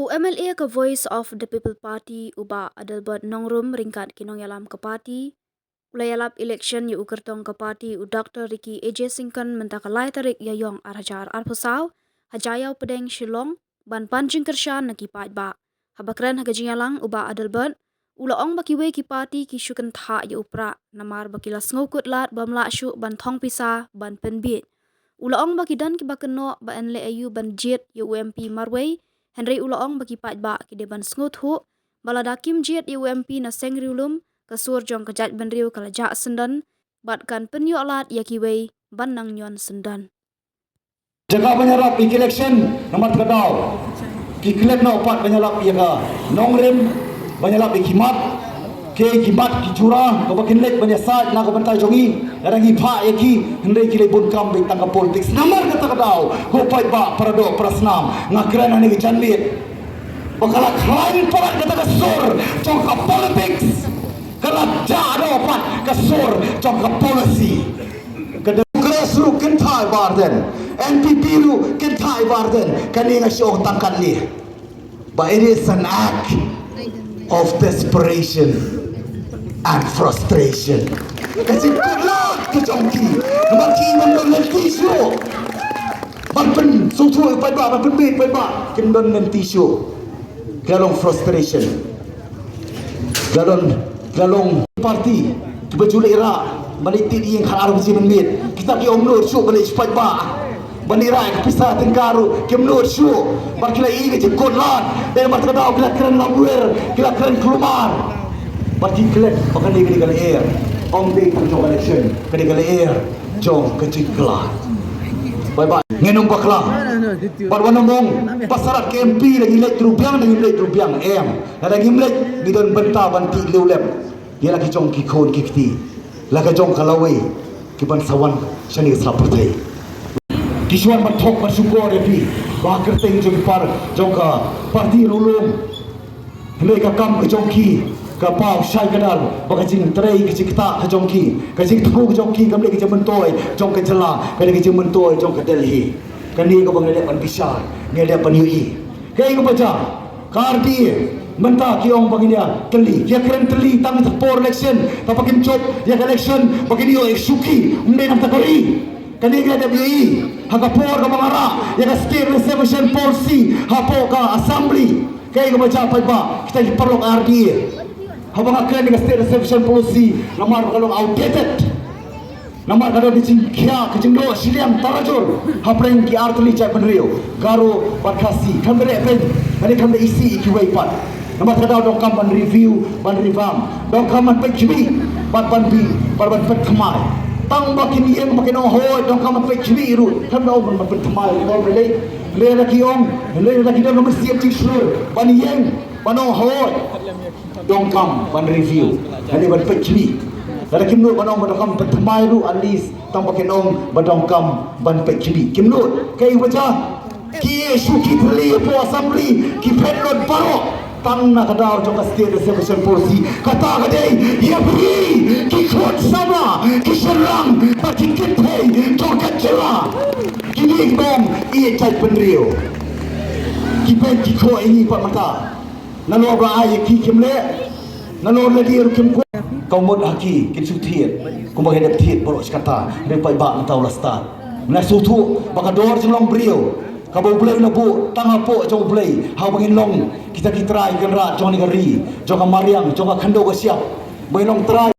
UMLA ke Voice of the People Party uba adalbat nongrum ringkat kinong yalam ke parti. Ulayalap election yu ukertong ke parti u Dr. Ricky AJ Singkan mentakalai tarik yayong arhajar arpusaw, hajayau pedeng Shillong, ban panjing kershan nakipat ba. Habakran hagajinyalang uba adalbat, ulaong bakiwe ki parti ki syukan tha yu upra, namar bakilas ngukut lat bamla syuk ban thong pisa ban penbit. Ulaong bakidan ki bakeno ba enle ayu ban jet yu UMP Marway, Henry ulaong bagi pat ba ki deban sngut hu baladakim jet UMP na sengriulum kasur jong kejat benriu kalajak sendan batkan penyu alat yakiwei ban nang nyon sendan. Jaga penyerap di election nomor kedau. Ki klek na upat penyerap yaga nongrem penyerap di kimat ke kimat ki curang ko bakin lek penyesat na ko bantai jongi rangi pha yaki hendai ki lebun kam be tangka politik nomor kata kedau ko pai ba parado prasnam ngakran ani janlit bakala klaim parat kata kasur jongka politics kala jado pat kasur jongka policy Grassroot kentai barden, NPP ru kentai barden, kani nga siya tangkat li. But it is an act of desperation and frustration. Kasi kulat ke jongki, maki mandon ng tisyo. Banpen sutu pa ba, banpen bit pa ba, kendon ng tisyo. Galong frustration. Galong party, tiba juli ira. Balitin yang harap si menit kita ki omnur syuk balik cepat ba bandira kisah tengkaru ki omnur syuk barkila ini jekot lan dan matradau kila keren labuer kila keren kelumar barki klet pakai di kala air om de jong election kali kala air jong kecil kelar bye bye ngenum bakla barwana mong pasarat KMP lagi lek rupiang em lagi lek bidon benta banti leulep dia lagi jong ki khon ki kti laga jong kalawai kiban sawan shani sapratai kiswan bathok basukor epi bakar teng jong par jong ka parti rulum hle ka kam ka jong ki ka pau shai kadal bakajing trei ka cikta ka jong ki ka jing thu ka jong ki kam le ka mentoi jong ka jela ka le ka mentoi jong ka Delhi kani ka bang le pan pisar ngele pan UI kai ka baca kardi Menta kiong baginya teli, ya keren teli tang por election, tapakin chop ya election bagini yo suki, umde nam takori. Kani ga WI, haga por ka mangara, ya ka state reservation policy, hapo ka assembly. Kay ko baca pa ba, kita perlu RD. Habang akan ka state reservation policy, namar kalong outdated. Namar kada dicing kya kecingdo siliam tarajur, hapreng ki artli cai penrio, garo bakasi, kamere pen, kani kamere isi ikiwai pat. Nama kadau dong kam ban review ban revamp dong kam ban pekimi ban bi ban petmai tang bakin yang bakin hoi dong kam pekimi ru kan dong ban petmai bol le lagi dong siap tisur ban yang ban hoi dong kam ban review ani ban pekimi lagi kimnut ban kam petmai ru at least tang bakin ban dong kam ban pekimi kimnut kai wajah ki suki beli po assembly ki penot baro tang na kadar jong state reservation policy kata kadai ya beri ki khot sama ki serang baki kithe jong kacela ki bom ie cai penrio ki pen ki kho ini pak mata nalo ba ai ki kimle nalo le dir kim ko komod haki kin suthiet ko ba hedap thiet boro kata re pai ba tau lasta na sutu baka dor jong brio kabo boleh nabu tang apo jong boleh ha bangin long kita try kan ra jong ni gari jong mariang jong khando ga siap boleh long try